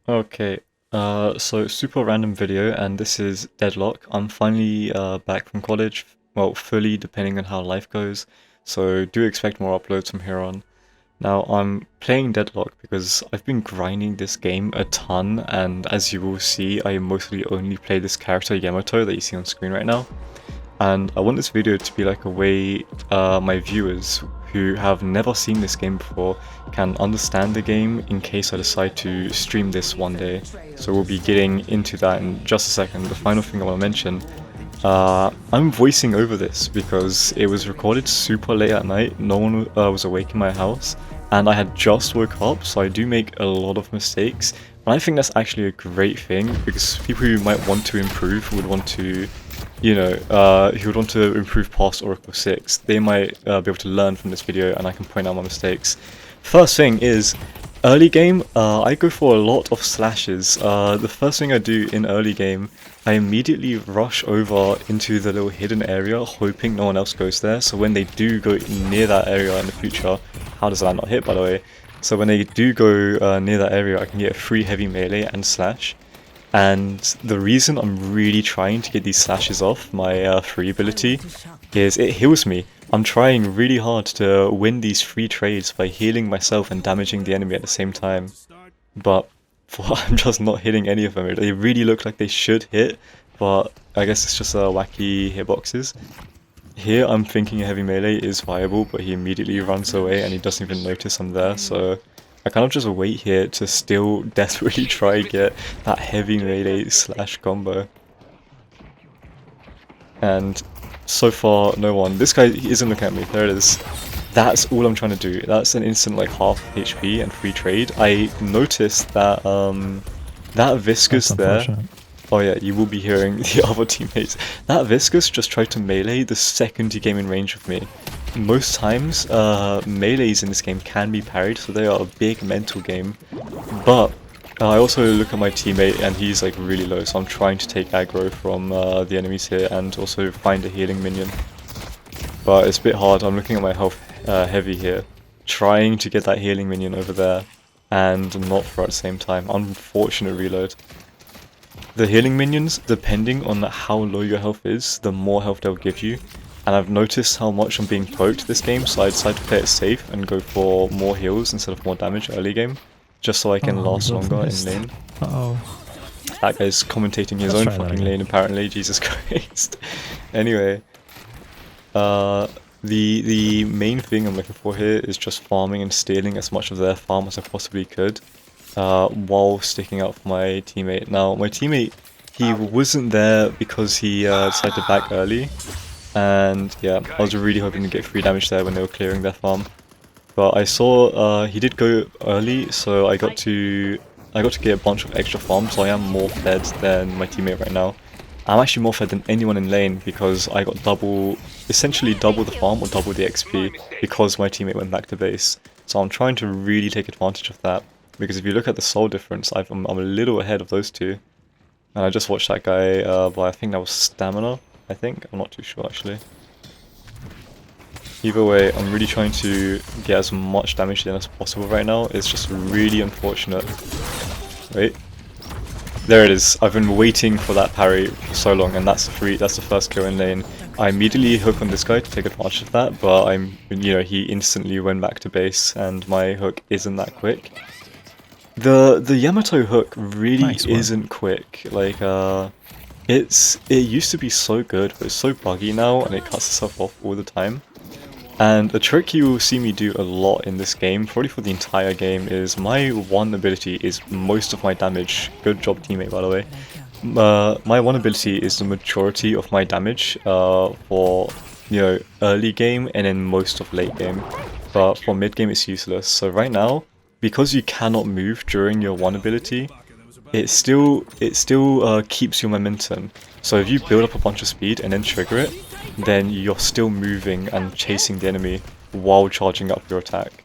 Okay, so super random video, and this is Deadlock. I'm finally back from college, well, fully depending on how life goes, so do expect more uploads from here on. Now, I'm playing Deadlock because I've been grinding this game a ton, and as you will see, I mostly only play this character Yamato that you see on screen right now. And I want this video to be like a way my viewers who have never seen this game before can understand the game in case I decide to stream this one day. So we'll be getting into that in just a second. The final thing I want to mention, I'm voicing over this because it was recorded super late at night, no one was awake in my house, and I had just woke up, so I do make a lot of mistakes. And I think that's actually a great thing because people who might want to improve would want to who would want to improve past Oracle 6, they might be able to learn from this video and I can point out my mistakes. First thing is, early game, I go for a lot of slashes. The first thing I do in early game, I immediately rush over into the little hidden area, hoping no one else goes there, so when they do go near that area in the future, how does that not hit by the way? So when they do go near that area, I can get a free heavy melee and slash. And the reason I'm really trying to get these slashes off, my free ability, is it heals me. I'm trying really hard to win these free trades by healing myself and damaging the enemy at the same time. But I'm just not hitting any of them. They really look like they should hit, but I guess it's just wacky hitboxes. Here I'm thinking a heavy melee is viable, but he immediately runs away and he doesn't even notice I'm there, so I kind of just wait here to still desperately try get that heavy melee slash combo. And so far, no one. This guy he isn't looking at me. There it is. That's all I'm trying to do. That's an instant like half HP and free trade. I noticed that that Viscous there. Oh yeah, you will be hearing the other teammates. That Viscous just tried to melee the second he came in range of me. Most times, melees in this game can be parried, so they are a big mental game. But I also look at my teammate and he's like really low, so I'm trying to take aggro from the enemies here and also find a healing minion. But it's a bit hard. I'm looking at my health heavy here, trying to get that healing minion over there and not throw at the same time. Unfortunate reload. The healing minions, depending on how low your health is, the more health they'll give you. And I've noticed how much I'm being poked this game, so I decided to play it safe and go for more heals instead of more damage early game, just so I can last longer in lane. That guy's commentating his own fucking lane apparently, Jesus Christ. Anyway, the main thing I'm looking for here is just farming and stealing as much of their farm as I possibly could, while sticking out for my teammate. Now, my teammate, he wasn't there because he decided to back early. And yeah, I was really hoping to get free damage there when they were clearing their farm. But I saw he did go early, so I got to get a bunch of extra farm, so I am more fed than my teammate right now. I'm actually more fed than anyone in lane because I got essentially double the farm or double the XP because my teammate went back to base. So I'm trying to really take advantage of that, because if you look at the soul difference, I'm a little ahead of those two. And I just watched that guy by, I think that was Stamina. I'm not too sure actually. Either way, I'm really trying to get as much damage in as possible right now. It's just really unfortunate. Wait. There it is. I've been waiting for that parry for so long, and that's the first kill in lane. I immediately hook on this guy to take advantage of that, but he instantly went back to base and my hook isn't that quick. The Yamato hook really isn't quick. Like it used to be so good, but it's so buggy now and it cuts itself off all the time. And a trick you will see me do a lot in this game, probably for the entire game, is my one ability is most of my damage. Good job teammate, by the way. My one ability is the majority of my damage for early game and then most of late game. But for mid game it's useless. So right now, because you cannot move during your one ability, it still keeps your momentum. So if you build up a bunch of speed and then trigger it, then you're still moving and chasing the enemy while charging up your attack.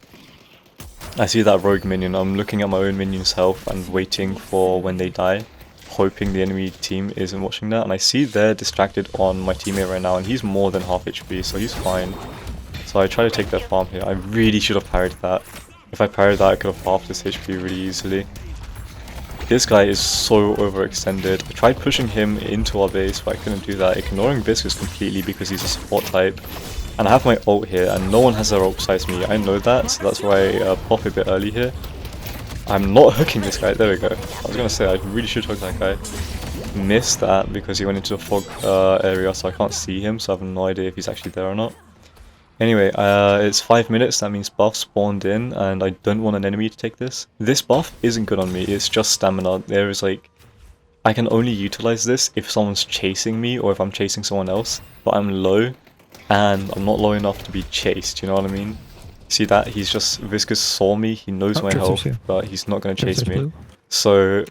I see that rogue minion. I'm looking at my own minion's health and waiting for when they die, hoping the enemy team isn't watching that. And I see they're distracted on my teammate right now, and he's more than half HP, so he's fine. So I try to take their farm here. I really should have parried that. If I parried that, I could have halved this HP really easily. This guy is so overextended. I tried pushing him into our base, but I couldn't do that, ignoring Viscous completely because he's a support type. And I have my ult here, and no one has their ult besides me. I know that, so that's why I pop a bit early here. I'm not hooking this guy. There we go. I was gonna say I really should hook that guy. Missed that because he went into the fog area, so I can't see him, so I have no idea if he's actually there or not. Anyway, it's 5 minutes, that means buff spawned in, and I don't want an enemy to take this. This buff isn't good on me, it's just stamina. There is like, I can only utilize this if someone's chasing me or if I'm chasing someone else, but I'm low, and I'm not low enough to be chased, you know what I mean? See that? He's just, Viscous saw me, he knows my health, but he's not going to chase me. So,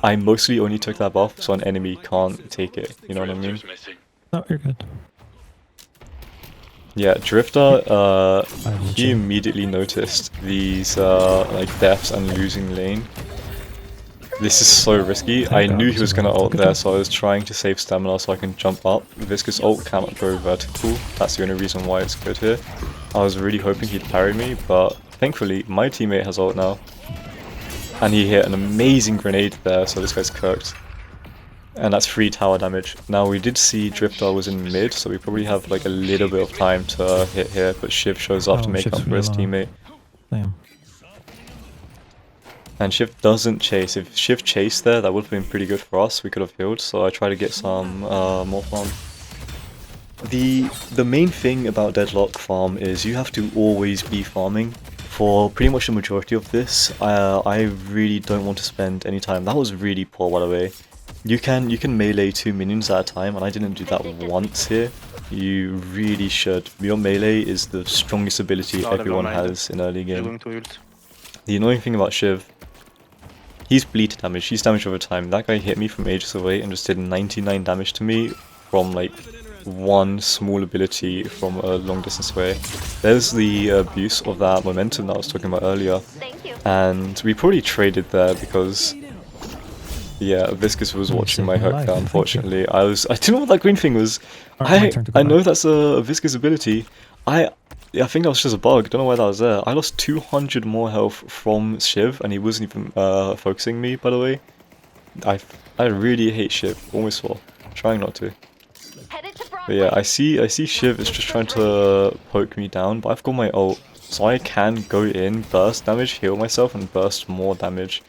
I mostly only took that buff so an enemy can't take it, you know what I mean? Oh, you're good. Yeah, Drifter, he immediately noticed these like deaths and losing lane. This is so risky. I knew he was gonna ult there, so I was trying to save stamina so I can jump up. Viscous ult cannot go vertical. That's the only reason why it's good here. I was really hoping he'd parry me, but thankfully my teammate has ult now. And he hit an amazing grenade there, so this guy's cooked. And that's 3 tower damage. Now we did see Drifter was in mid, so we probably have like a little bit of time to hit here, but Shiv shows up to make up for his teammate. Damn. And Shiv doesn't chase. If Shiv chased there, that would have been pretty good for us. We could have healed, so I try to get some more farm. The main thing about Deadlock farm is you have to always be farming. For pretty much the majority of this, I really don't want to spend any time. That was really poor, by the way. You can melee 2 minions at a time, and I didn't do that once here. You really should. Your melee is the strongest ability everyone has in early game. The annoying thing about Shiv, he's bleed damage, he's damage over time. That guy hit me from ages away and just did 99 damage to me from like one small ability from a long distance away. There's the abuse of that momentum that I was talking about earlier. And we probably traded there because yeah, Viscous was watching my hook there, unfortunately. I didn't know what that green thing was. I know that's a Viscous ability. I think that was just a bug, don't know why that was there. I lost 200 more health from Shiv, and he wasn't even focusing me, by the way. I really hate Shiv, almost swore. Trying not to. But yeah, I see Shiv is just trying to poke me down, but I've got my ult, so I can go in, burst damage, heal myself, and burst more damage.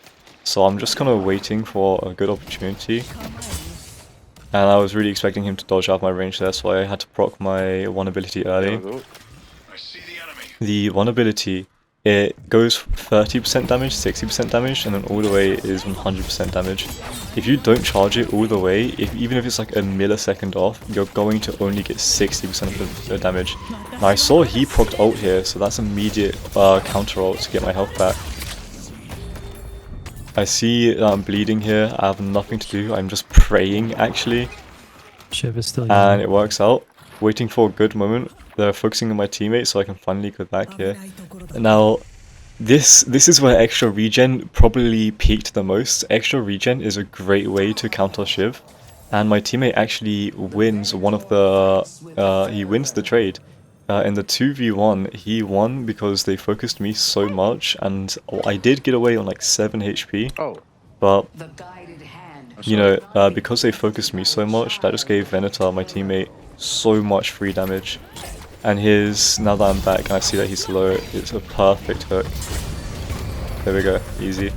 So I'm just kind of waiting for a good opportunity. And I was really expecting him to dodge out my range there, so I had to proc my one ability early. The one ability, it goes 30% damage, 60% damage, and then all the way is 100% damage. If you don't charge it all the way, even if it's like a millisecond off, you're going to only get 60% of the damage. Now I saw he procced ult here, so that's immediate counter ult to get my health back. I see I'm bleeding here, I have nothing to do, I'm just praying actually. Shiv is still and it works out. Waiting for a good moment, they're focusing on my teammate so I can finally go back here. Now, this is where extra regen probably peaked the most. Extra regen is a great way to counter Shiv, and my teammate actually wins one of the, he wins the trade. In the 2v1, he won because they focused me so much, and I did get away on like 7 HP, but, you know, because they focused me so much, that just gave Venator, my teammate, so much free damage. And now that I'm back and I see that he's low, it's a perfect hook. There we go, easy.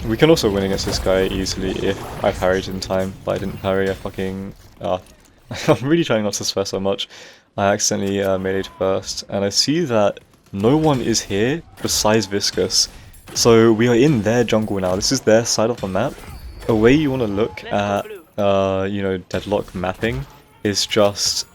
We can also win against this guy easily if I parried in time, but I didn't parry, I'm really trying not to swear so much. I accidentally meleeed first, and I see that no one is here besides Viscous. So we are in their jungle now, this is their side of the map. A way you want to look at, you know, Deadlock mapping is just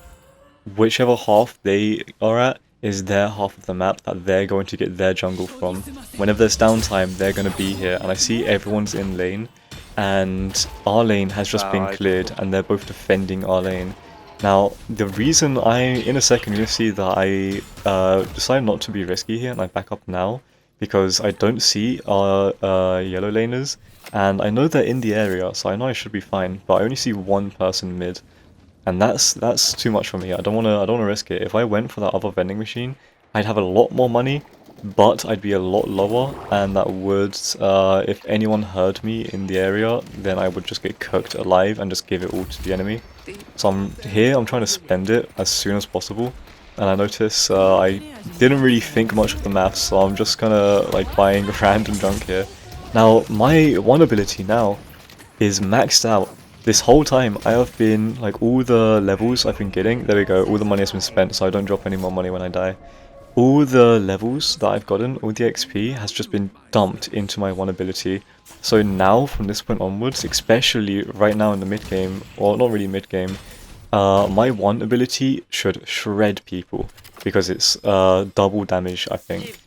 whichever half they are at is their half of the map that they're going to get their jungle from. Whenever there's downtime, they're going to be here, and I see everyone's in lane, and our lane has just been cleared, and they're both defending our lane. Now, the reason in a second you'll see that I decided not to be risky here and I back up now, because I don't see our yellow laners, and I know they're in the area, so I know I should be fine, but I only see one person mid, and that's too much for me. I don't wanna risk it. If I went for that other vending machine, I'd have a lot more money, but I'd be a lot lower, and that would, if anyone heard me in the area, then I would just get cooked alive and just give it all to the enemy. So I'm trying to spend it as soon as possible, and I notice I didn't really think much of the maths, so I'm just kinda like buying random junk here. Now, my one ability now is maxed out. This whole time I have been, like, all the levels I've been getting, there we go, all the money has been spent, so I don't drop any more money when I die. All the levels that I've gotten, all the XP, has just been dumped into my one ability. So now, from this point onwards, especially right now in the mid-game, or not really mid-game, my one ability should shred people, because it's double damage, I think.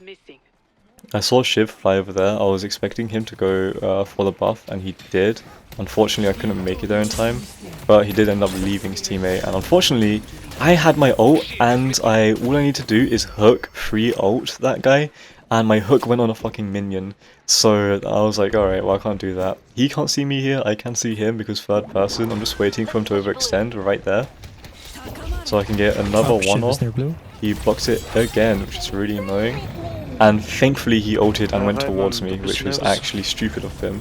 I saw Shiv fly over there. I was expecting him to go for the buff, and he did. Unfortunately, I couldn't make it there in time, but he did end up leaving his teammate. And unfortunately, I had my ult, and all I need to do is hook free ult that guy, and my hook went on a fucking minion. So I was like, alright, well I can't do that. He can't see me here, I can see him because third person. I'm just waiting for him to overextend right there, so I can get another one off. He blocks it again, which is really annoying. And thankfully he ulted and went towards me, which was actually stupid of him.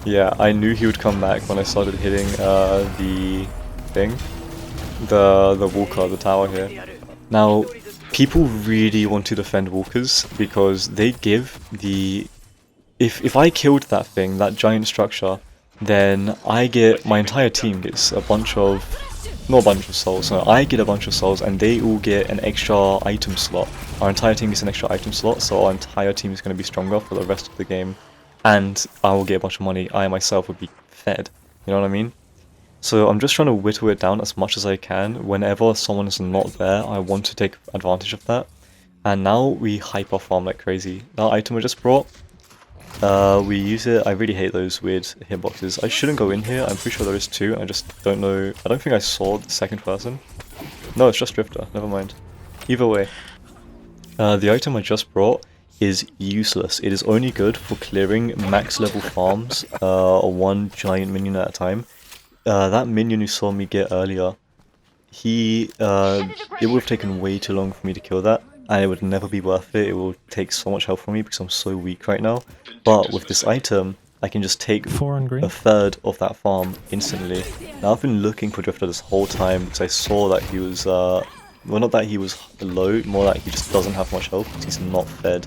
Yeah, I knew he would come back when I started hitting the thing. The walker, the tower here. Now, people really want to defend walkers because they give the... If I killed that thing, that giant structure, then my entire team gets a bunch of... Not a bunch of souls, no, I get a bunch of souls and they all get an extra item slot. Our entire team gets an extra item slot, so our entire team is going to be stronger for the rest of the game. And I will get a bunch of money, I myself would be fed, you know what I mean? So I'm just trying to whittle it down as much as I can. Whenever someone is not there, I want to take advantage of that. And now we hyper farm like crazy. That item I just brought, we use it. I really hate those weird hitboxes. I shouldn't go in here. I'm pretty sure there is two. I just don't know. I don't think I saw the second person. No, it's just Drifter. Never mind. Either way. The item I just brought is useless. It is only good for clearing max level farms, one giant minion at a time. That minion you saw me get earlier, it would have taken way too long for me to kill that. And it would never be worth it. It will take so much health from me because I'm so weak right now. But with this item, I can just take a third of that farm instantly. Now I've been looking for Drifter this whole time because I saw that he was, well, not that he was low, more that he just doesn't have much health because he's not fed.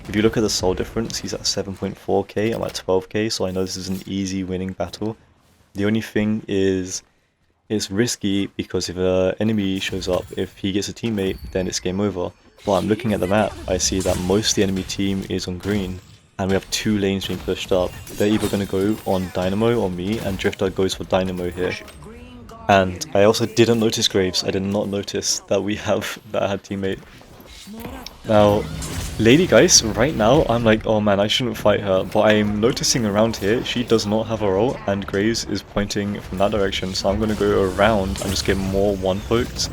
If you look at the soul difference, he's at 7.4k, I'm at 12k, so I know this is an easy winning battle. The only thing is, it's risky because if an enemy shows up, if he gets a teammate, then it's game over. While I'm looking at the map, I see that most of the enemy team is on green, and we have two lanes being pushed up. They're either going to go on Dynamo or me, and Drifter goes for Dynamo here. And I also didn't notice Graves. I did not notice that I had teammate. Now, Lady Geist, right now, I'm like, oh man, I shouldn't fight her, but I'm noticing around here, she does not have a ult, and Graves is pointing from that direction, so I'm going to go around and just get more one-poked.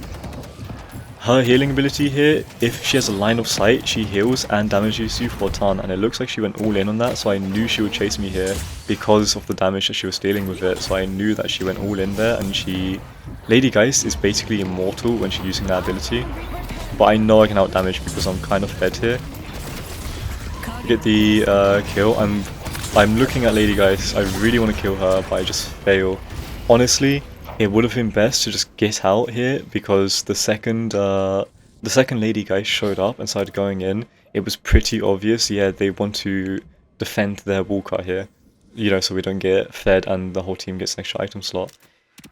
Her healing ability here, if she has a line of sight, she heals and damages you for a ton, and it looks like she went all in on that, so I knew she would chase me here because of the damage that she was dealing with it, so I knew that she went all in there, and Lady Geist is basically immortal when she's using that ability, but I know I can out-damage because I'm kind of fed here. Get the kill. I'm looking at Lady Geist, I really want to kill her, but I just fail. Honestly, it would have been best to just get out here because the second Lady Geist showed up and started going in, it was pretty obvious, yeah, they want to defend their walker here, you know, so we don't get fed and the whole team gets an extra item slot.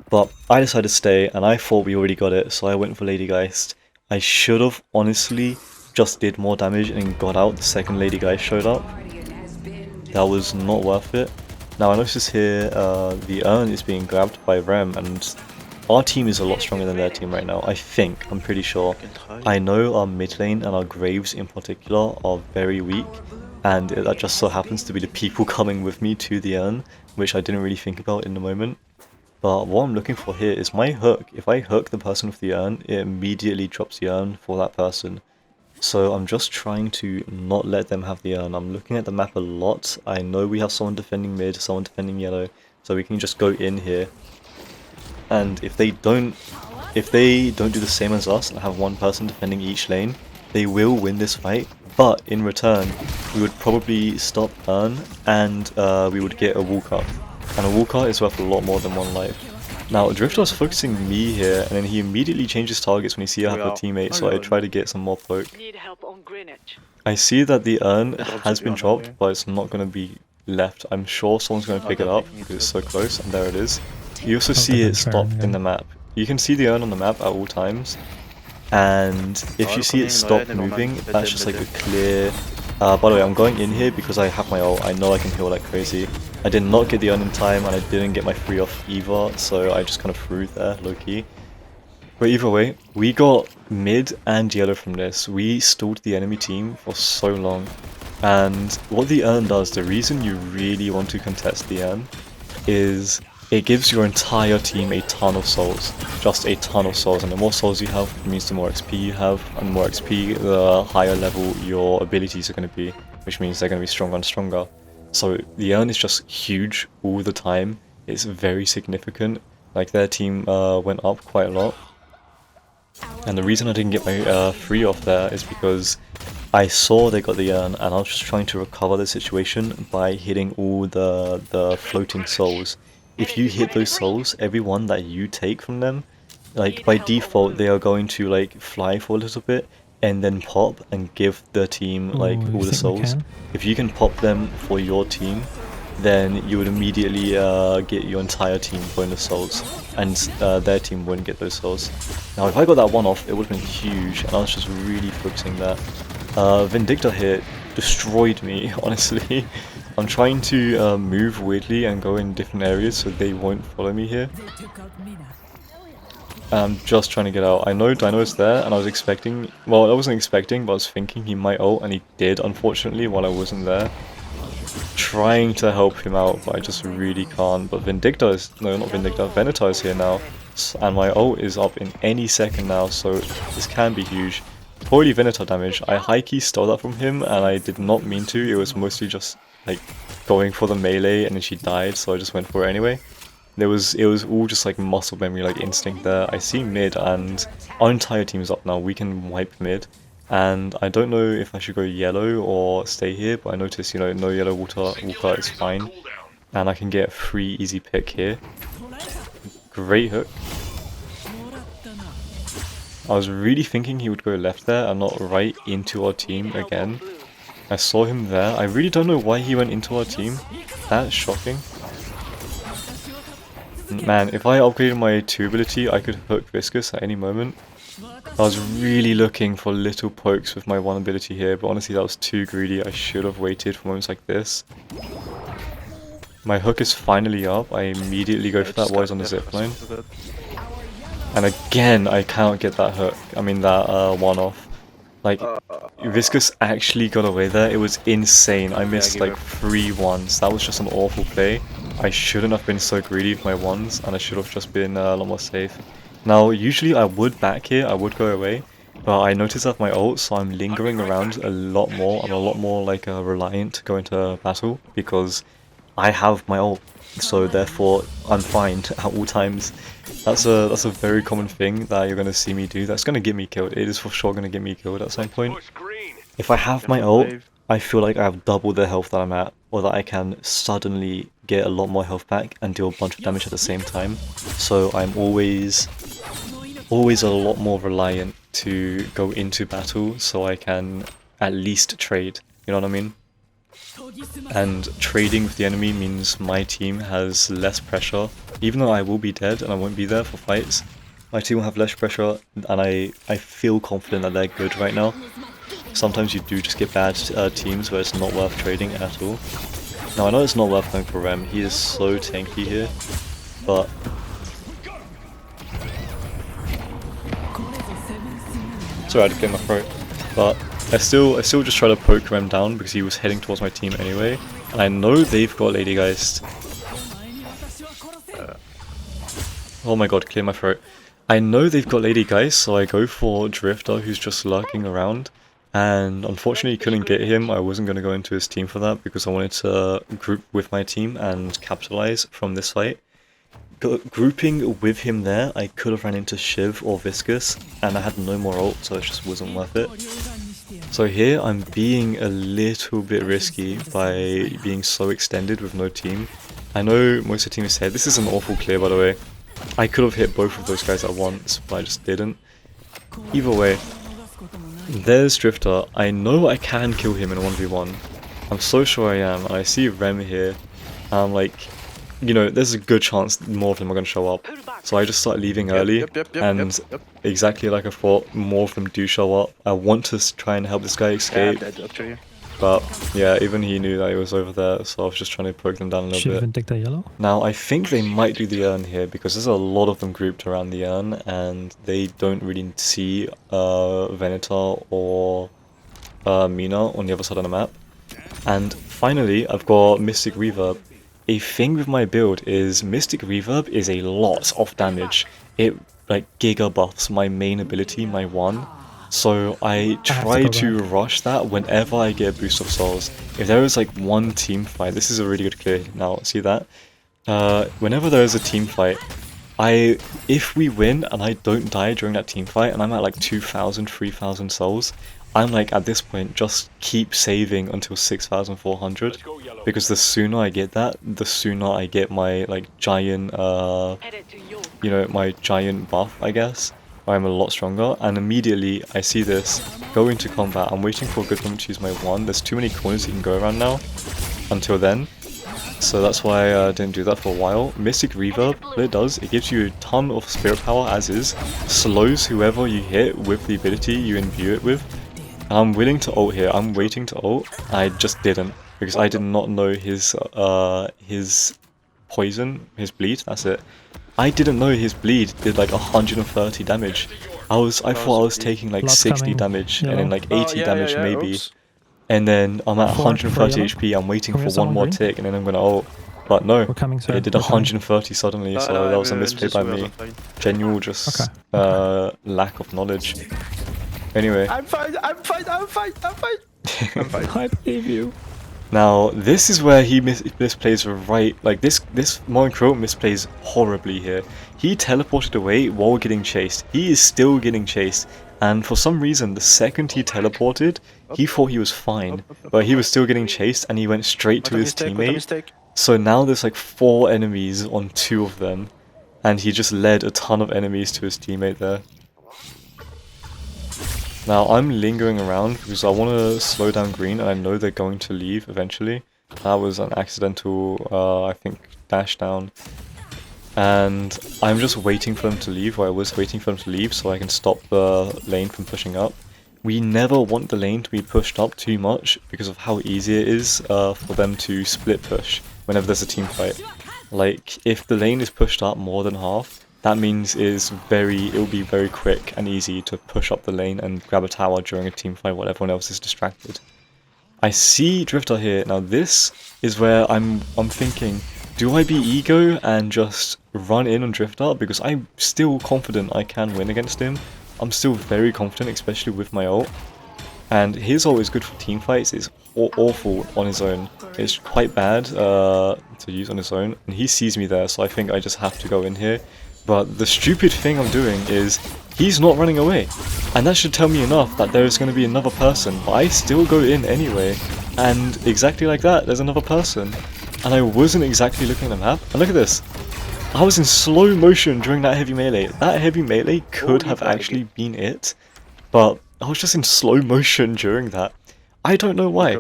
But I decided to stay and I thought we already got it, so I went for Lady Geist. I should have honestly just did more damage and got out the second Lady Geist showed up. That was not worth it. Now I notice here the urn is being grabbed by Rem, and our team is a lot stronger than their team right now, I think, I'm pretty sure. I know our mid lane and our Graves in particular are very weak, and that just so happens to be the people coming with me to the urn, which I didn't really think about in the moment. But what I'm looking for here is my hook. If I hook the person with the urn, it immediately drops the urn for that person. So I'm just trying to not let them have the urn. I'm looking at the map a lot. I know we have someone defending mid, someone defending yellow, so we can just go in here. And if they don't do the same as us and have one person defending each lane, they will win this fight, but in return, we would probably stop Urn and we would get a Walker. And a Walker is worth a lot more than 1 life. Now, Drifter was focusing me here, and then he immediately changes targets when he sees I have a teammate, so I try to get some more poke. I see that the urn has been dropped, but it's not going to be left. I'm sure someone's going to pick it up because it's so close, and there it is. You also see it stopped in the map. You can see the urn on the map at all times, and if you see it stop moving, that's just like a clear... by the way, I'm going in here because I have my ult. I know I can heal like crazy. I did not get the urn in time, and I didn't get my free off either, so I just kind of threw there, low-key. But either way, we got mid and yellow from this. We stalled the enemy team for so long. And what the urn does, the reason you really want to contest the urn, is it gives your entire team a ton of souls. Just a ton of souls, and the more souls you have means the more XP you have, and the more XP, the higher level your abilities are going to be, which means they're going to be stronger and stronger. So the urn is just huge all the time. It's very significant. Like their team went up quite a lot. And the reason I didn't get my free off there is because I saw they got the urn and I was just trying to recover the situation by hitting all the floating souls. If you hit those souls, every one that you take from them, like by default they are going to like fly for a little bit and then pop and give the team like all the souls. If you can pop them for your team, then you would immediately get your entire team bonus souls, and their team wouldn't get those souls. Now if I got that one off, it would have been huge, and I was just really focusing that. Vindicta here destroyed me, honestly. I'm trying to move weirdly and go in different areas so they won't follow me here. I'm just trying to get out. I know Dino is there, and I was expecting... Well, I wasn't expecting, but I was thinking he might ult, and he did, unfortunately, while I wasn't there. Trying to help him out, but I just really can't. But Vindicta is... No, not Vindicta. Venator is here now. And my ult is up in any second now, so this can be huge. Poorly Venator damage. I high-key stole that from him, and I did not mean to. It was mostly just, like, going for the melee, and then she died, so I just went for it anyway. It was all just like muscle memory, like instinct there. I see mid, and our entire team is up now. We can wipe mid, and I don't know if I should go yellow or stay here, but I noticed, you know, no yellow Walker is fine, and I can get a free easy pick here. Great hook. I was really thinking he would go left there and not right into our team again. I saw him there. I really don't know why he went into our team. That's shocking. Man, if I upgraded my 2 ability, I could hook Viscous at any moment. I was really looking for little pokes with my 1 ability here, but honestly that was too greedy. I should have waited for moments like this. My hook is finally up. I immediately go for that while he's on the zipline. And again, I cannot get that hook. I mean that one off. Like, Viscous actually got away there. It was insane. I missed like 3 ones. That was just an awful play. I shouldn't have been so greedy with my ones, and I should have just been a lot more safe. Now, usually I would back here, I would go away, but I noticed that my ult, so I'm lingering around a lot more. I'm a lot more like reliant to go into battle, because I have my ult, so therefore I'm fine at all times. That's a very common thing that you're going to see me do. That's going to get me killed. It is for sure going to get me killed at some point. If I have my ult, I feel like I have double the health that I'm at, or that I can suddenly get a lot more health back and do a bunch of damage at the same time. So I'm always a lot more reliant to go into battle so I can at least trade, you know what I mean? And trading with the enemy means my team has less pressure. Even though I will be dead and I won't be there for fights, my team will have less pressure, and I feel confident that they're good right now. Sometimes you do just get bad teams where it's not worth trading at all. Now I know it's not worth going for Rem, he is so tanky here, but... Sorry, I had to clear my throat. But I still just try to poke Rem down because he was heading towards my team anyway. And I know they've got Lady Geist. Oh my god, clear my throat. I know they've got Lady Geist, so I go for Drifter, who's just lurking around. And unfortunately couldn't get him. I wasn't going to go into his team for that because I wanted to group with my team and capitalize from this fight. Grouping with him there, I could have ran into Shiv or Viscous, and I had no more ult, so it just wasn't worth it. So here I'm being a little bit risky by being so extended with no team. I know most of the team is here. This is an awful clear, by the way. I could have hit both of those guys at once, but I just didn't. Either way, there's Drifter. I know I can kill him in a 1v1. I'm so sure I am, and I see Rem here. I'm like, you know, there's a good chance more of them are going to show up. So I just start leaving early, and exactly like I thought, more of them do show up. I want to try and help this guy escape, but yeah, even he knew that he was over there, so I was just trying to poke them down a little Should bit. even take that yellow. Now I think they might do the urn here, because there's a lot of them grouped around the urn, and they don't really see Venator or Mina on the other side of the map. And finally, I've got Mystic Reverb. A thing with my build is Mystic Reverb is a lot of damage. It like giga buffs my main ability, my 1. So I try to rush that whenever I get a boost of souls. If there is like one team fight, this is a really good clear now, see that? Whenever there is a team fight, if we win and I don't die during that team fight and I'm at like 2,000, 3,000 souls, I'm like, at this point, just keep saving until 6,400, because the sooner I get that, the sooner I get my, like, giant, you know, my giant buff, I guess, where I'm a lot stronger, and immediately I see this, go into combat, I'm waiting for a good moment to use my 1, there's too many corners you can go around now, until then, so that's why I didn't do that for a while. Mystic Reverb, what it does, it gives you a ton of spirit power as is, slows whoever you hit with the ability you imbue it with. I'm willing to ult here, I'm waiting to ult, I just didn't, because I did not know his poison, his bleed, that's it. I didn't know his bleed did like 130 damage. I thought I was taking like 60 damage, and then like 80 damage maybe. And then I'm at 130 HP, I'm waiting for one more tick, and then I'm gonna ult. But no, it did 130 suddenly, so that was a misplay by me. Genuine just lack of knowledge. Anyway. I'm fine. I believe you. Now, this is where he misplays right, like this Moncro misplays horribly here. He teleported away while getting chased. He is still getting chased, and for some reason, the second he teleported, he thought he was fine, but he was still getting chased, and he went straight to his teammate. So now there's like 4 enemies on 2 of them, and he just led a ton of enemies to his teammate there. Now I'm lingering around because I want to slow down green, and I know they're going to leave eventually. That was an accidental, I think, dash down. And I'm just waiting for them to leave, or I was waiting for them to leave so I can stop the lane from pushing up. We never want the lane to be pushed up too much because of how easy it is for them to split push whenever there's a team fight. Like, if the lane is pushed up more than half, that means it'll be very quick and easy to push up the lane and grab a tower during a team fight while everyone else is distracted. I see Drifter here. Now this is where I'm thinking, do I be ego and just run in on Drifter? Because I'm still confident I can win against him. I'm still very confident, especially with my ult. And his ult is good for team fights. It's awful on his own. It's quite bad to use on his own. And he sees me there, so I think I just have to go in here. But the stupid thing I'm doing is, he's not running away. And that should tell me enough that there is going to be another person, but I still go in anyway. And exactly like that, there's another person. And I wasn't exactly looking at the map. And look at this. I was in slow motion during that heavy melee. That heavy melee could have actually been it. But I was just in slow motion during that. I don't know why.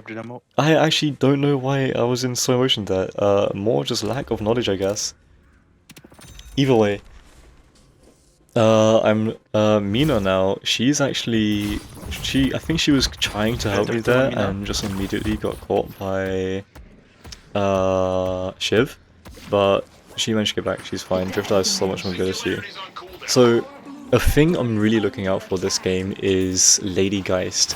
I actually don't know why I was in slow motion there. More just lack of knowledge, I guess. Either way. I'm Mina now. She's actually I think she was trying to help me there and just immediately got caught by Shiv, but she managed to get back. She's fine. Drifter has so much mobility. So a thing I'm really looking out for this game is Lady Geist.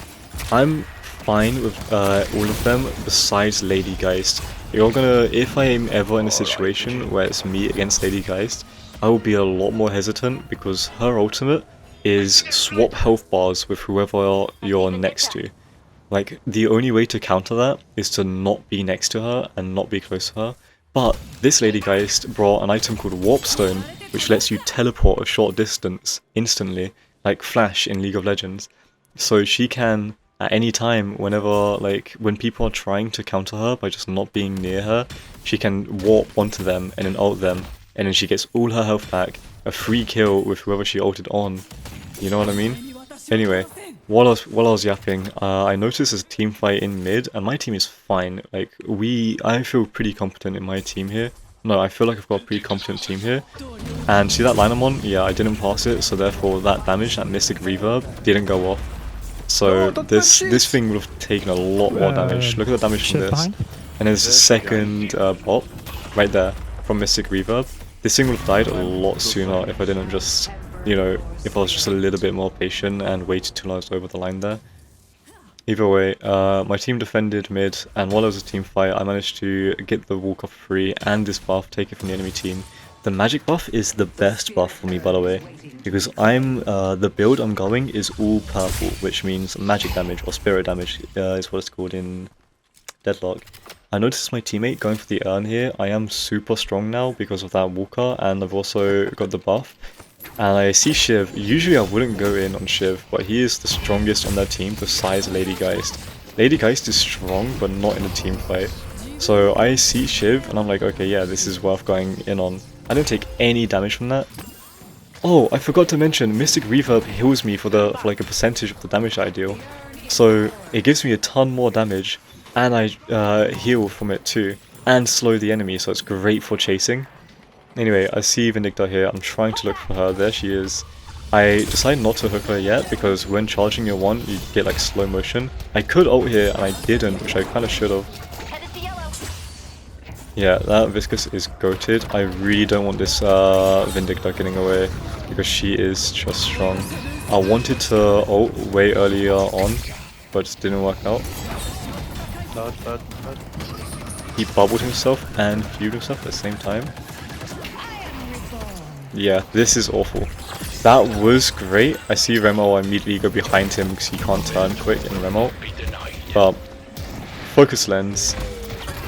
I'm fine with all of them besides Lady Geist. If I am ever in a situation where it's me against Lady Geist, I will be a lot more hesitant because her ultimate is swap health bars with whoever you're next to. Like, the only way to counter that is to not be next to her and not be close to her. But this Lady Geist brought an item called Warp Stone, which lets you teleport a short distance instantly, like Flash in League of Legends. So she can At any time, whenever, like, when people are trying to counter her by just not being near her, she can warp onto them and then ult them, and then she gets all her health back, a free kill with whoever she ulted on. You know what I mean? Anyway, while I was yapping, I noticed there's a team fight in mid, and my team is fine. Like, I feel pretty competent in my team here. No, I feel like I've got a pretty competent team here. And see that line I'm on? Yeah, I didn't pass it, so therefore that damage, that Mystic Reverb, didn't go off. So this thing would have taken a lot more damage. Look at the damage from Shiv this. behind. And there's a second bot right there from Mystic Reverb. This thing would have died a lot sooner if I didn't just, you know, if I was just a little bit more patient and waited till I was over the line there. Either way, my team defended mid, and while it was a team fight, I managed to get the walk off free and this buff, take it from the enemy team. The magic buff is the best buff for me, by the way, because the build I'm going is all purple, which means magic damage or spirit damage is what it's called in Deadlock. I noticed my teammate going for the urn here. I am super strong now because of that walker, and I've also got the buff. And I see Shiv. Usually I wouldn't go in on Shiv, but he is the strongest on their team besides Lady Geist. Lady Geist is strong, but not in a team fight. So I see Shiv, and I'm like, okay, yeah, this is worth going in on. I didn't take any damage from that. Oh, I forgot to mention, Mystic Reverb heals me for like a percentage of the damage I deal. So it gives me a ton more damage, and I heal from it too, and slow the enemy, so it's great for chasing. Anyway, I see Vindicta here. I'm trying to look for her. There she is. I decided not to hook her yet because when charging your one, you get like slow motion. I could ult here and I didn't, which I kind of should have. Yeah, that Viscous is goated. I really don't want this Vindicta getting away because she is just strong. I wanted to ult way earlier on, but it didn't work out. He bubbled himself and fueled himself at the same time. Yeah, this is awful. That was great. I see Remo immediately go behind him because he can't turn quick in Remo. But focus lens,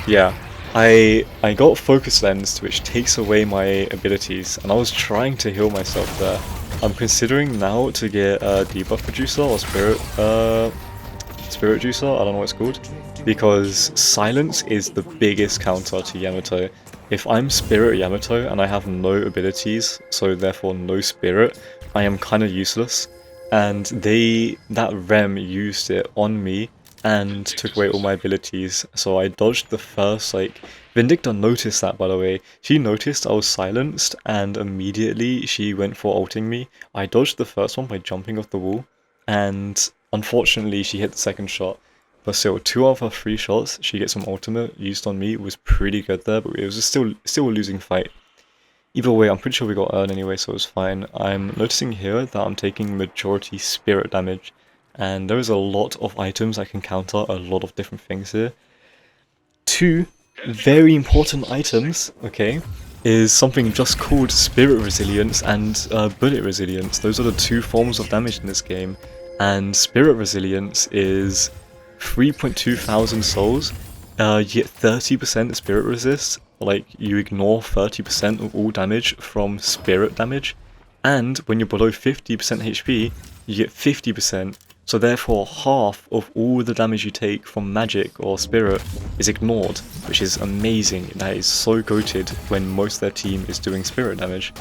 yeah. I got focus lens, which takes away my abilities, and I was trying to heal myself there. I'm considering now to get a debuff reducer or spirit juicer, I don't know what it's called, because silence is the biggest counter to Yamato. If I'm Spirit Yamato and I have no abilities, so therefore no spirit, I am kind of useless. And that Rem used it on me and took away all my abilities, so I dodged the first, like, Vindicta noticed that, by the way. She noticed I was silenced and immediately she went for ulting me. I dodged the first one by jumping off the wall, and unfortunately she hit the second shot. But still, 2 out of her 3 shots, she gets some ultimate used on me, was pretty good there, but it was still a losing fight. Either way, I'm pretty sure we got Urn anyway, so it was fine. I'm noticing here that I'm taking majority spirit damage, and there is a lot of items I can counter, a lot of different things here. 2 very important items, okay, is something just called Spirit Resilience and Bullet Resilience. Those are the 2 forms of damage in this game, and Spirit Resilience is 3.2 thousand souls, you get 30% spirit resist, like you ignore 30% of all damage from spirit damage, and when you're below 50% HP, you get 50%, so therefore half of all the damage you take from magic or spirit is ignored, which is amazing. That is so goated when most of their team is doing spirit damage.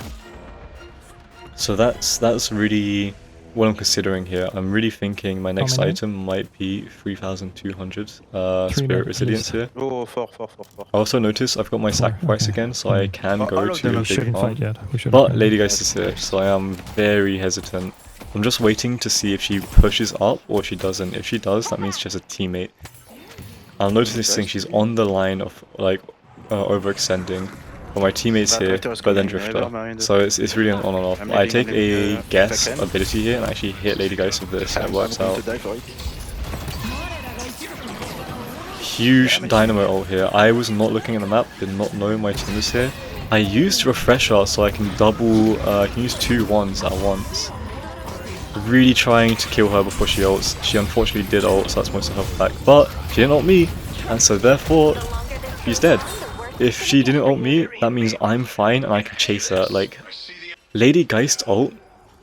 So that's really what I'm considering here. I'm really thinking my next item might be 3200 spirit resilience here. Oh, fort. I also noticed I've got my sacrifice again, so I can go to a big farm. But Lady Geist is here, so I am very hesitant. I'm just waiting to see if she pushes up or if she doesn't. If she does, that means she has a teammate. I'll notice this thing, she's on the line of like overextending. But my teammate's here, but then Drifter. So it's really on and off. I take a guess ability here and actually hit Lady Geist with this, and it works out. Huge dynamo ult here. I was not looking at the map, did not know my team was here. I used Refresher so I can I can use 2 wands at once. Really trying to kill her before she ults. She unfortunately did ult, so that's most of her health back. But she didn't ult me, and so therefore she's dead. If she didn't ult me, that means I'm fine and I can chase her. Like, Lady Geist ult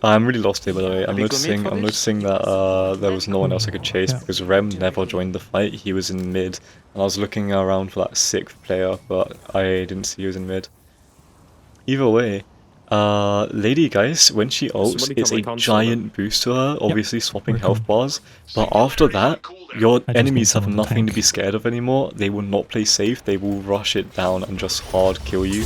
I'm really lost here, by the way. A I'm big go mid for this? noticing that there was no one else I could chase Yeah. because Rem never joined the fight. He was in mid, and I was looking around for that 6th player, but I didn't see he was in mid. Either way, Lady Geist, when she ults, Somebody it's come a on console. giant boost to her, obviously swapping we're health coming. bars. But after that, your I just enemies need have someone to nothing to tank. be scared of anymore. They will not play safe. They will rush it down and just hard kill you.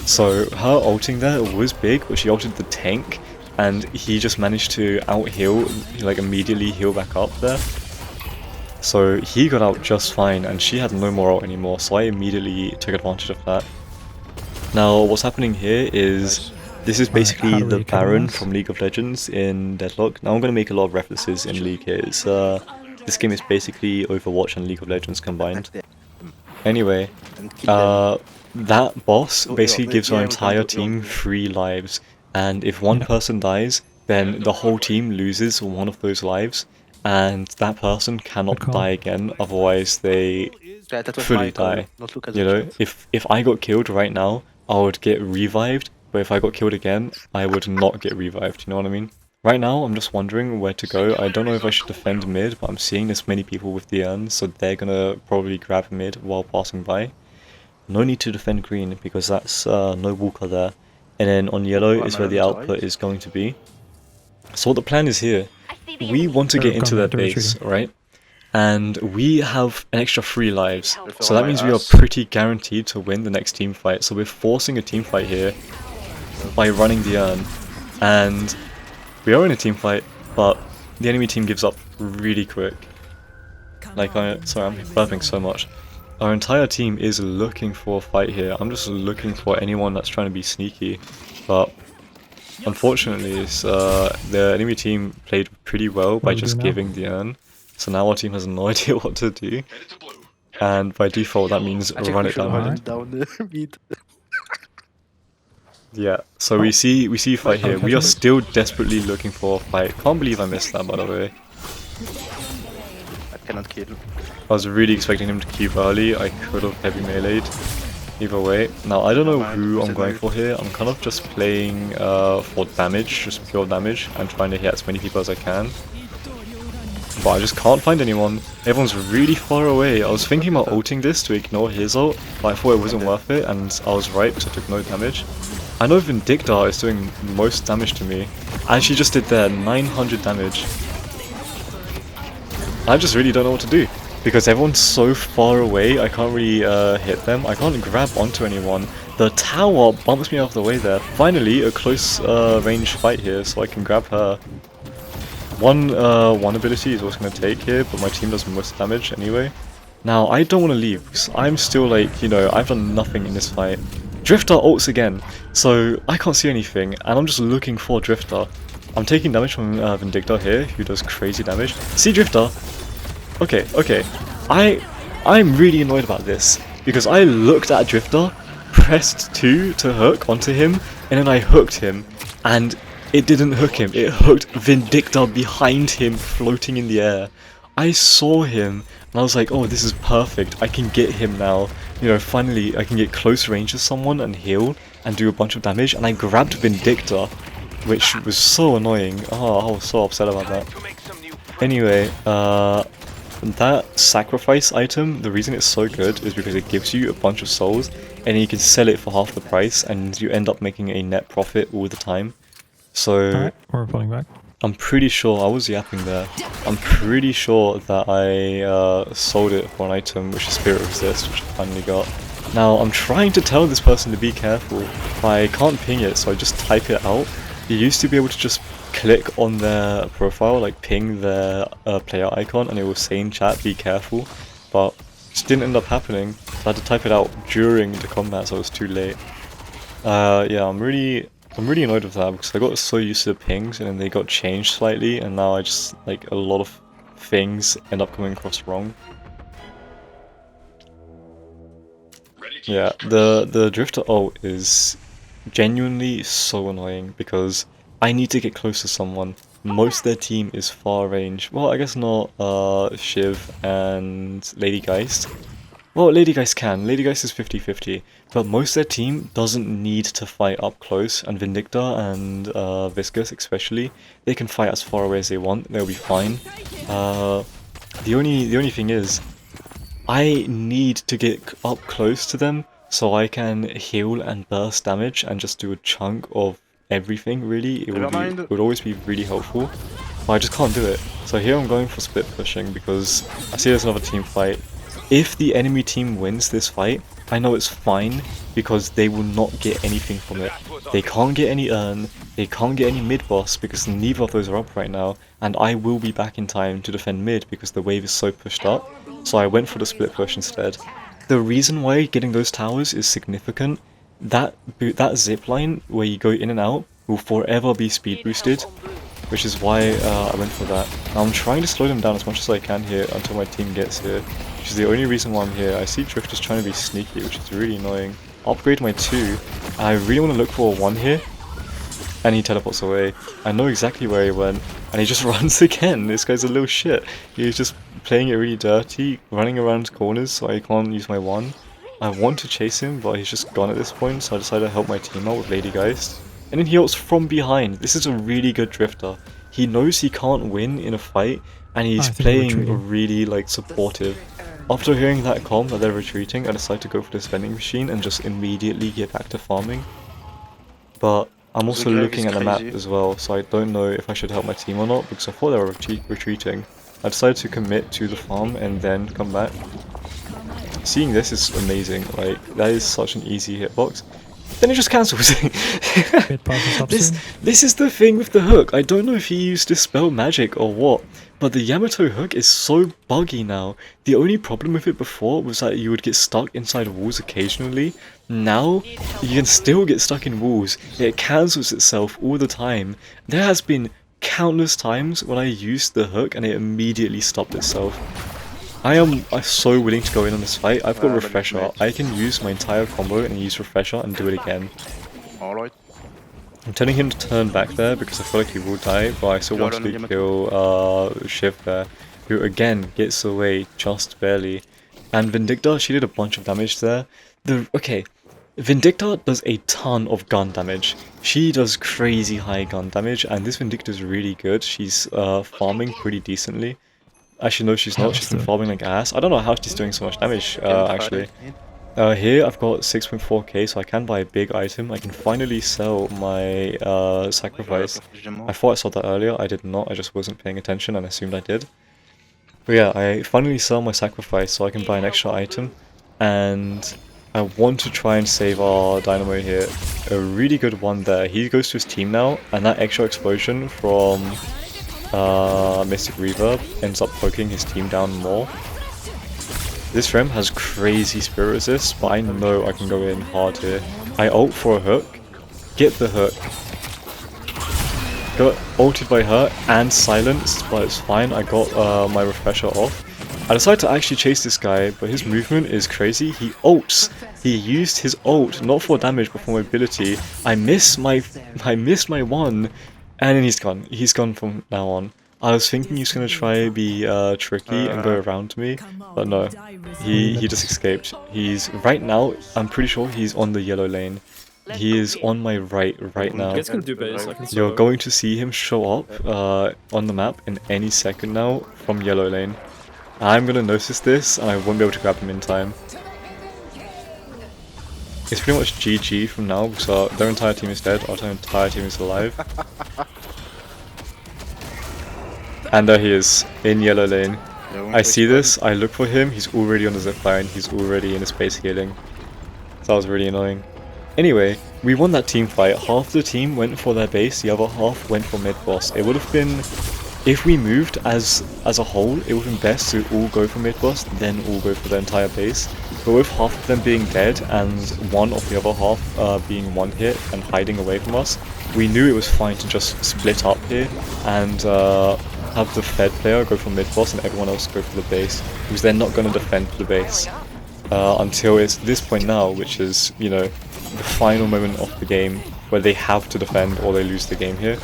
So her ulting there was big, but she ulted the tank, and he just managed to out heal, like immediately heal back up there. So he got out just fine, and she had no more ult anymore, so I immediately took advantage of that. Now what's happening here is, this is basically how do the we kill Baron this? from League of Legends in Deadlock. Now I'm going to make a lot of references in League here. This game is basically Overwatch and League of Legends combined. Anyway, that boss basically gives our entire team 3 lives, and if one person dies, then the whole team loses one of those lives, and that person cannot Good call. die again, otherwise they That was fully my call, die. not Lucas' You know, chat. if I got killed right now, I would get revived, but if I got killed again, I would not get revived, you know what I mean? Right now, I'm just wondering where to go. I don't know if I should defend mid, but I'm seeing this many people with the urn, so they're gonna probably grab mid while passing by. No need to defend green, because that's no walker there. And then on yellow is where the output is going to be. So what the plan is here, we want to get into their base, right? And we have an extra 3 lives, so that means we are pretty guaranteed to win the next team fight. So we're forcing a team fight here by running the urn, and we are in a team fight, but the enemy team gives up really quick. Like, sorry, I'm burping so much. Our entire team is looking for a fight here. I'm just looking for anyone that's trying to be sneaky, but unfortunately, the enemy team played pretty well by just giving the urn. So now our team has no idea what to do, and by default that means run it down mid. Yeah, so we see a fight here. We are still desperately looking for a fight. Can't believe I missed that, by the way. I cannot kill. I was really expecting him to keep early. I could have heavy melee'd. Either way. Now I don't know who I'm going for here. I'm kind of just playing for damage, just pure damage, and trying to hit as many people as I can. But I just can't find anyone. Everyone's really far away. I was thinking about ulting this to ignore his ult, but I thought it wasn't worth it, and I was right because I took no damage. I know Vindicta is doing most damage to me. I actually just did there 900 damage. I just really don't know what to do, because everyone's so far away, I can't really hit them. I can't grab onto anyone. The tower bumps me out of the way there. Finally, a close range fight here, so I can grab her. One ability is what's going to take here, but my team does most damage anyway. Now, I don't want to leave, because I'm still like, you know, I've done nothing in this fight. Drifter ults again, so I can't see anything, and I'm just looking for Drifter. I'm taking damage from Vindicta here, who does crazy damage. See Drifter? Okay. I'm really annoyed about this, because I looked at Drifter, pressed 2 to hook onto him, and then I hooked him, and it didn't hook him, it hooked Vindicta behind him, floating in the air. I saw him, and I was like, oh, this is perfect, I can get him now. You know, finally, I can get close range to someone and heal, and do a bunch of damage, and I grabbed Vindicta, which was so annoying. Oh, I was so upset about that. Anyway, that sacrifice item, the reason it's so good is because it gives you a bunch of souls, and you can sell it for half the price, and you end up making a net profit all the time. So, Alright, we're pulling back. I'm pretty sure, I was yapping there, I'm pretty sure that I sold it for an item which is Spirit Resist, which I finally got. Now, I'm trying to tell this person to be careful, but I can't ping it, so I just type it out. You used to be able to just click on their profile, like ping their player icon, and it will say in chat, be careful, but it just didn't end up happening. So I had to type it out during the combat, so it was too late. Yeah, I'm really annoyed with that, because I got so used to the pings, and then they got changed slightly, and now I just, like, a lot of things end up coming across wrong. Yeah, the Drifter ult is genuinely so annoying, because I need to get close to someone. Most of their team is far range. Well, I guess not Shiv and Lady Geist. Well, Ladygeist can. Ladygeist is 50-50, but most of their team doesn't need to fight up close, and Vindicta and Viscous especially, they can fight as far away as they want, they'll be fine. The only thing is, I need to get up close to them so I can heal and burst damage and just do a chunk of everything, really. It would always be really helpful, but I just can't do it. So here I'm going for split pushing because I see there's another team fight. If the enemy team wins this fight, I know it's fine because they will not get anything from it. They can't get any urn, they can't get any mid boss because neither of those are up right now, and I will be back in time to defend mid because the wave is so pushed up, so I went for the split push instead. The reason why getting those towers is significant, that zipline where you go in and out will forever be speed boosted, which is why I went for that. Now I'm trying to slow them down as much as I can here until my team gets here, which is the only reason why I'm here. I see Drift is trying to be sneaky, which is really annoying. Upgrade my 2, I really want to look for a 1 here, and he teleports away. I know exactly where he went, and he just runs again. This guy's a little shit. He's just playing it really dirty, running around corners so I can't use my 1. I want to chase him, but he's just gone at this point, so I decided to help my team out with Ladygeist. And then he ults from behind. This is a really good drifter. He knows he can't win in a fight, and he's playing really like supportive. After hearing that comm that they're retreating, I decided to go for this vending machine and just immediately get back to farming. But I'm also looking at the map as well, so I don't know if I should help my team or not, because I thought they were retreating. I decided to commit to the farm and then come back. Seeing this is amazing, like, that is such an easy hitbox. Then it just cancels. This is the thing with the hook. I don't know if he used Dispel Magic or what, but the Yamato hook is so buggy now. The only problem with it before was that you would get stuck inside walls occasionally. Now, you can still get stuck in walls. It cancels itself all the time. There has been countless times when I used the hook and it immediately stopped itself. I'm so willing to go in on this fight. I've got Refresher. I can use my entire combo and use Refresher and do it again. Alright. I'm telling him to turn back there because I feel like he will die, but I still want to kill Shiv there, who again gets away just barely. And Vindicta, she did a bunch of damage there. Vindicta does a ton of gun damage. She does crazy high gun damage, and this Vindicta is really good. She's farming pretty decently. Actually, no, she's not. She's been farming like ass. I don't know how she's doing so much damage, actually. Here, I've got 6.4k, so I can buy a big item. I can finally sell my sacrifice. I thought I saw that earlier. I did not. I just wasn't paying attention and assumed I did. But yeah, I finally sell my sacrifice so I can buy an extra item. And I want to try and save our Dynamo here. A really good one there. He goes to his team now, and that extra explosion from Mystic Reverb ends up poking his team down more. This Rem has crazy spirit resist, but I know I can go in hard here. I ult for a hook, get the hook, got ulted by her and silenced, but it's fine. I got my refresher off. I decided to actually chase this guy, but his movement is crazy. He ults. He used his ult not for damage but for mobility. I miss my one. And then he's gone. He's gone from now on. I was thinking he's gonna try be tricky and go around me, but no. He just escaped. He's right now. I'm pretty sure he's on the yellow lane. He is on my right now. You're going to see him show up on the map in any second now from yellow lane. I'm gonna notice this and I won't be able to grab him in time. It's pretty much GG from now because their entire team is dead, our entire team is alive. And there he is, in yellow lane. I see this, I look for him, he's already on the zipline, he's already in his base healing. So that was really annoying. Anyway, we won that team fight. Half the team went for their base, the other half went for mid boss. It would have been, if we moved as a whole, it would have been best to all go for mid boss, then all go for the entire base. But with half of them being dead and one of the other half being one hit and hiding away from us, we knew it was fine to just split up here and have the Fed player go for mid boss and everyone else go for the base, because they're not going to defend the base until it's this point now, which is, you know, the final moment of the game where they have to defend or they lose the game here.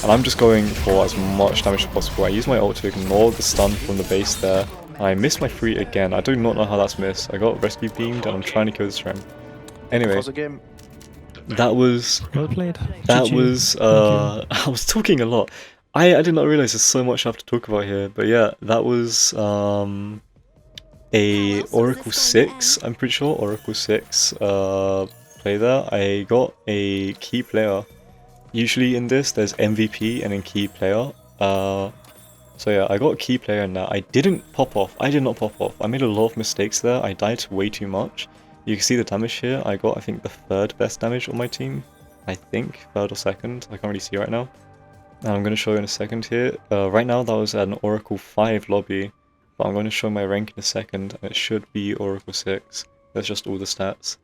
And I'm just going for as much damage as possible. I use my ult to ignore the stun from the base there, I missed my free again. I do not know how that's missed. I got rescue beamed and I'm trying to kill this tram. Anyway, Pause the game. that was Well played. that GG. was Thank I was talking a lot. I did not realize there's so much I have to talk about here, but yeah, that was a Oracle 6, I'm pretty sure, Oracle 6 play there. I got a key player. Usually in this there's MVP and then key player. So yeah, I got a key player in that. I didn't pop off. I did not pop off. I made a lot of mistakes there. I died way too much. You can see the damage here. I got, I think, the third best damage on my team. I think, third or second. I can't really see right now. And I'm going to show you in a second here. Right now that was an Oracle 5 lobby. But I'm going to show my rank in a second. And it should be Oracle 6. That's just all the stats.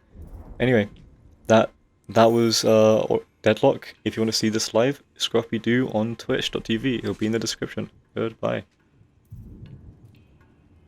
Anyway, that was Deadlock. If you want to see this live, Scruffy-Doo on twitch.tv. It'll be in the description. Goodbye.